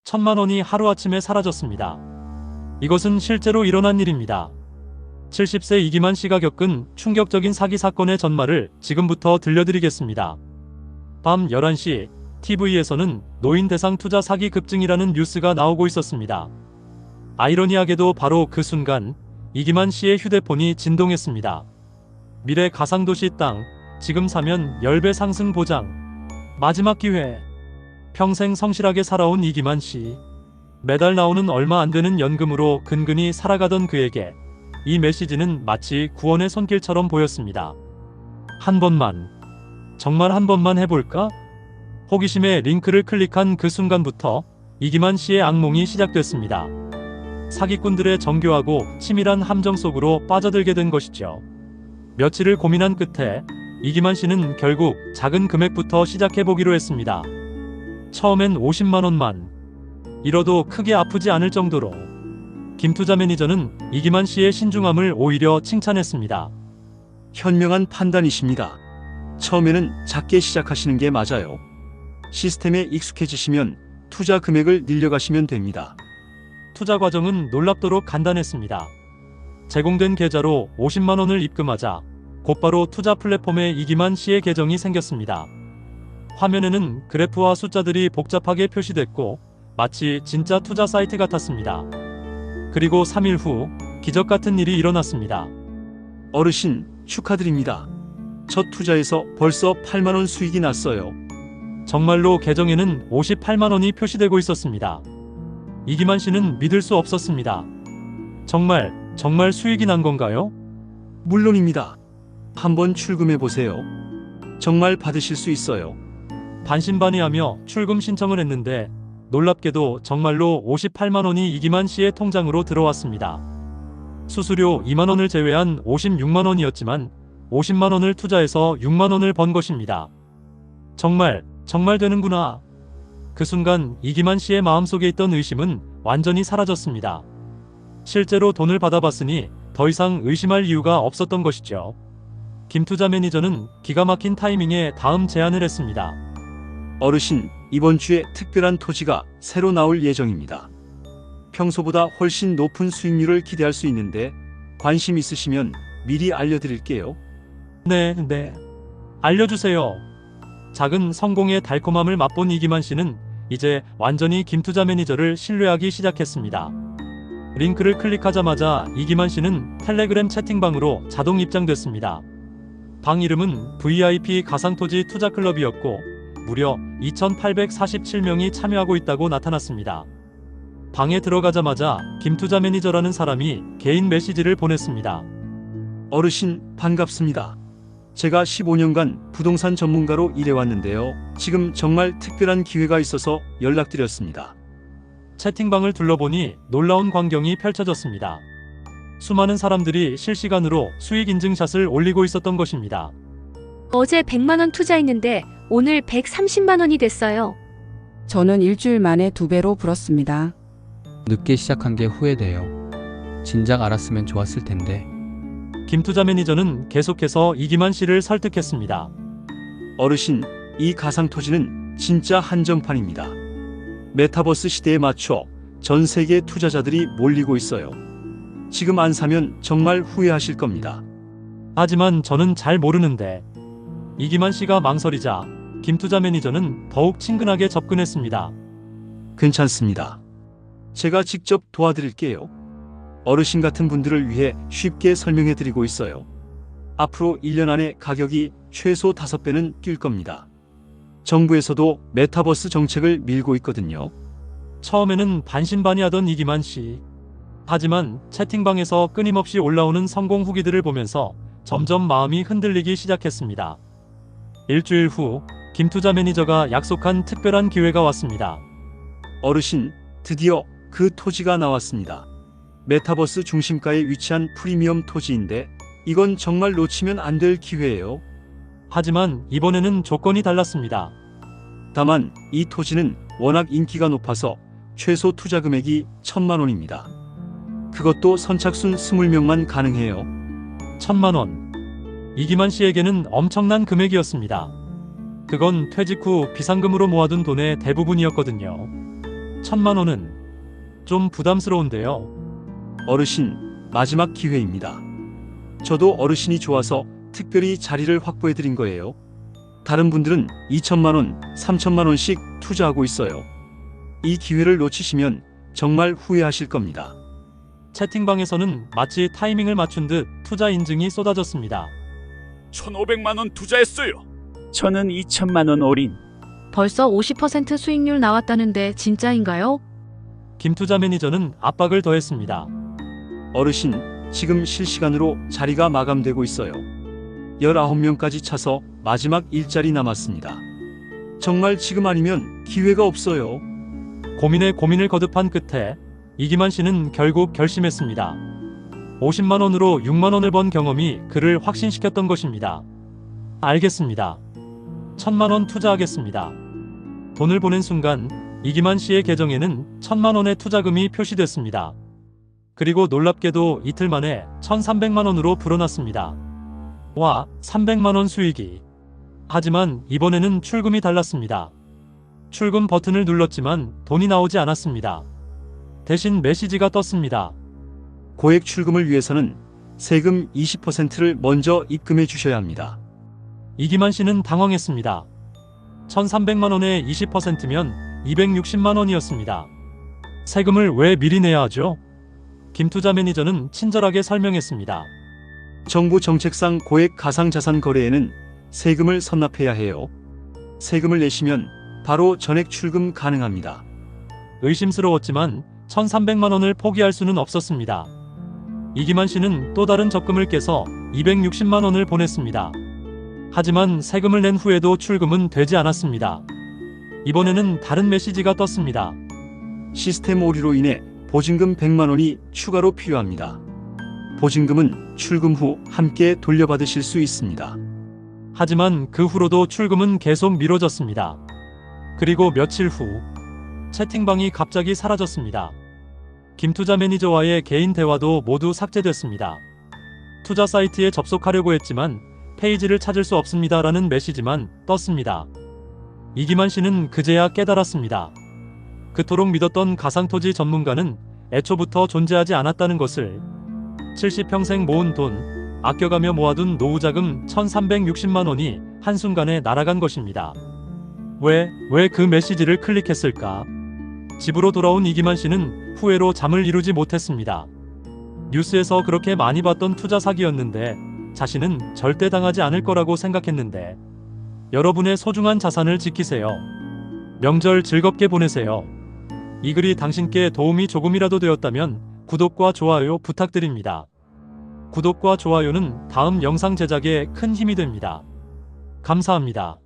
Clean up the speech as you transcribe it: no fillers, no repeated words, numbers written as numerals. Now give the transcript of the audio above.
1,000만 원이 하루아침에 사라졌습니다. 이것은 실제로 일어난 일입니다. 70세 이기만 씨가 겪은 충격적인 사기 사건의 전말을 지금부터 들려드리겠습니다. 밤 11시 TV에서는 노인 대상 투자 사기 급증이라는 뉴스가 나오고 있었습니다. 아이러니하게도 바로 그 순간 이기만 씨의 휴대폰이 진동했습니다. 미래 가상도시 땅, 지금 사면 10배 상승 보장. 마지막 기회. 평생 성실하게 살아온 이기만 씨. 매달 나오는 얼마 안 되는 연금으로 근근히 살아가던 그에게 이 메시지는 마치 구원의 손길처럼 보였습니다. 한 번만, 정말 한 번만 해볼까? 호기심에 링크를 클릭한 그 순간부터 이기만 씨의 악몽이 시작됐습니다. 사기꾼들의 정교하고 치밀한 함정 속으로 빠져들게 된 것이죠. 며칠을 고민한 끝에 이기만 씨는 결국 작은 금액부터 시작해보기로 했습니다. 처음엔 50만 원만. 잃어도 크게 아프지 않을 정도로. 김투자 매니저는 이기만 씨의 신중함을 오히려 칭찬했습니다. 현명한 판단이십니다. 처음에는 작게 시작하시는 게 맞아요. 시스템에 익숙해지시면 투자 금액을 늘려가시면 됩니다. 투자 과정은 놀랍도록 간단했습니다. 제공된 계좌로 50만 원을 입금하자 곧바로 투자 플랫폼에 이기만 씨의 계정이 생겼습니다. 화면에는 그래프와 숫자들이 복잡하게 표시됐고 마치 진짜 투자 사이트 같았습니다. 그리고 3일 후 기적 같은 일이 일어났습니다. 어르신, 축하드립니다. 첫 투자에서 벌써 8만 원 수익이 났어요. 정말로 계정에는 58만 원이 표시되고 있었습니다. 이기만 씨는 믿을 수 없었습니다. 정말 수익이 난 건가요? 물론입니다. 한번 출금해 보세요. 정말 받으실 수 있어요. 반신반의하며 출금 신청을 했는데 놀랍게도 정말로 58만 원이 이기만 씨의 통장으로 들어왔습니다. 수수료 2만 원을 제외한 56만 원이었지만 50만 원을 투자해서 6만 원을 번 것입니다. 정말 되는구나. 그 순간 이기만 씨의 마음속에 있던 의심은 완전히 사라졌습니다. 실제로 돈을 받아봤으니 더 이상 의심할 이유가 없었던 것이죠. 김투자 매니저는 기가 막힌 타이밍에 다음 제안을 했습니다. 어르신, 이번 주에 특별한 토지가 새로 나올 예정입니다. 평소보다 훨씬 높은 수익률을 기대할 수 있는데 관심 있으시면 미리 알려드릴게요. 네. 알려주세요. 작은 성공의 달콤함을 맛본 이기만 씨는 이제 완전히 김투자 매니저를 신뢰하기 시작했습니다. 링크를 클릭하자마자 이기만 씨는 텔레그램 채팅방으로 자동 입장됐습니다. 방 이름은 VIP 가상토지 투자클럽이었고 무려 2,847명이 참여하고 있다고 나타났습니다. 방에 들어가자마자 김투자 매니저라는 사람이 개인 메시지를 보냈습니다. 어르신, 반갑습니다. 제가 15년간 부동산 전문가로 일해왔는데요. 지금 정말 특별한 기회가 있어서 연락드렸습니다. 채팅방을 둘러보니 놀라운 광경이 펼쳐졌습니다. 수많은 사람들이 실시간으로 수익 인증샷을 올리고 있었던 것입니다. 어제 100만 원 투자했는데 오늘 130만 원이 됐어요. 저는 일주일 만에 2배로 불었습니다. 늦게 시작한 게 후회돼요. 진작 알았으면 좋았을 텐데. 김투자 매니저는 계속해서 이기만 씨를 설득했습니다. 어르신, 이 가상토지는 진짜 한정판입니다. 메타버스 시대에 맞춰 전 세계 투자자들이 몰리고 있어요. 지금 안 사면 정말 후회하실 겁니다. 하지만 저는 잘 모르는데. 이기만 씨가 망설이자 김투자 매니저는 더욱 친근하게 접근했습니다. 괜찮습니다. 제가 직접 도와드릴게요. 어르신 같은 분들을 위해 쉽게 설명해 드리고 있어요. 앞으로 1년 안에 가격이 최소 5배는 뛸 겁니다. 정부에서도 메타버스 정책을 밀고 있거든요. 처음에는 반신반의하던 이기만 씨. 하지만 채팅방에서 끊임없이 올라오는 성공 후기들을 보면서 점점 마음이 흔들리기 시작했습니다. 일주일 후 김투자 매니저가 약속한 특별한 기회가 왔습니다. 어르신, 드디어 그 토지가 나왔습니다. 메타버스 중심가에 위치한 프리미엄 토지인데 이건 정말 놓치면 안 될 기회예요. 하지만 이번에는 조건이 달랐습니다. 다만 이 토지는 워낙 인기가 높아서 최소 투자 금액이 1,000만 원입니다. 그것도 선착순 20명만 가능해요. 1,000만 원. 이기만 씨에게는 엄청난 금액이었습니다. 그건 퇴직 후 비상금으로 모아둔 돈의 대부분이었거든요. 1,000만 원은 좀 부담스러운데요. 어르신, 마지막 기회입니다. 저도 어르신이 좋아서 특별히 자리를 확보해 드린 거예요. 다른 분들은 2천만 원, 3천만 원씩 투자하고 있어요. 이 기회를 놓치시면 정말 후회하실 겁니다. 채팅방에서는 마치 타이밍을 맞춘 듯 투자 인증이 쏟아졌습니다. 1,500만 원 투자했어요. 저는 2천만 원 올인. 벌써 50% 수익률 나왔다는데 진짜인가요? 김투자 매니저는 압박을 더했습니다. 어르신, 지금 실시간으로 자리가 마감되고 있어요. 19명까지 차서 마지막 일자리 남았습니다. 정말 지금 아니면 기회가 없어요. 고민에 고민을 거듭한 끝에 이기만 씨는 결국 결심했습니다. 50만 원으로 6만 원을 번 경험이 그를 확신시켰던 것입니다. 알겠습니다. 1,000만 원 투자하겠습니다. 돈을 보낸 순간 이기만 씨의 계정에는 1,000만 원의 투자금이 표시됐습니다. 그리고 놀랍게도 이틀 만에 1,300만 원으로 불어났습니다. 와, 300만 원 수익이. 하지만 이번에는 출금이 달랐습니다. 출금 버튼을 눌렀지만 돈이 나오지 않았습니다. 대신 메시지가 떴습니다. 고액 출금을 위해서는 세금 20%를 먼저 입금해 주셔야 합니다. 이기만 씨는 당황했습니다. 1,300만 원의 20%면 260만 원이었습니다. 세금을 왜 미리 내야 하죠? 김투자 매니저는 친절하게 설명했습니다. 정부 정책상 고액 가상자산 거래에는 세금을 선납해야 해요. 세금을 내시면 바로 전액 출금 가능합니다. 의심스러웠지만 1,300만 원을 포기할 수는 없었습니다. 이기만 씨는 또 다른 적금을 깨서 260만 원을 보냈습니다. 하지만 세금을 낸 후에도 출금은 되지 않았습니다. 이번에는 다른 메시지가 떴습니다. 시스템 오류로 인해 보증금 100만 원이 추가로 필요합니다. 보증금은 출금 후 함께 돌려받으실 수 있습니다. 하지만 그 후로도 출금은 계속 미뤄졌습니다. 그리고 며칠 후 채팅방이 갑자기 사라졌습니다. 김투자 매니저와의 개인 대화도 모두 삭제됐습니다. 투자 사이트에 접속하려고 했지만 페이지를 찾을 수 없습니다라는 메시지만 떴습니다. 이기만 씨는 그제야 깨달았습니다. 그토록 믿었던 가상토지 전문가는 애초부터 존재하지 않았다는 것을. 70평생 모은 돈, 아껴가며 모아둔 노후자금 1,360만 원이 한순간에 날아간 것입니다. 왜 그 메시지를 클릭했을까? 집으로 돌아온 이기만 씨는 후회로 잠을 이루지 못했습니다. 뉴스에서 그렇게 많이 봤던 투자 사기였는데 자신은 절대 당하지 않을 거라고 생각했는데. 여러분의 소중한 자산을 지키세요. 명절 즐겁게 보내세요. 이 글이 당신께 도움이 조금이라도 되었다면 구독과 좋아요 부탁드립니다. 구독과 좋아요는 다음 영상 제작에 큰 힘이 됩니다. 감사합니다.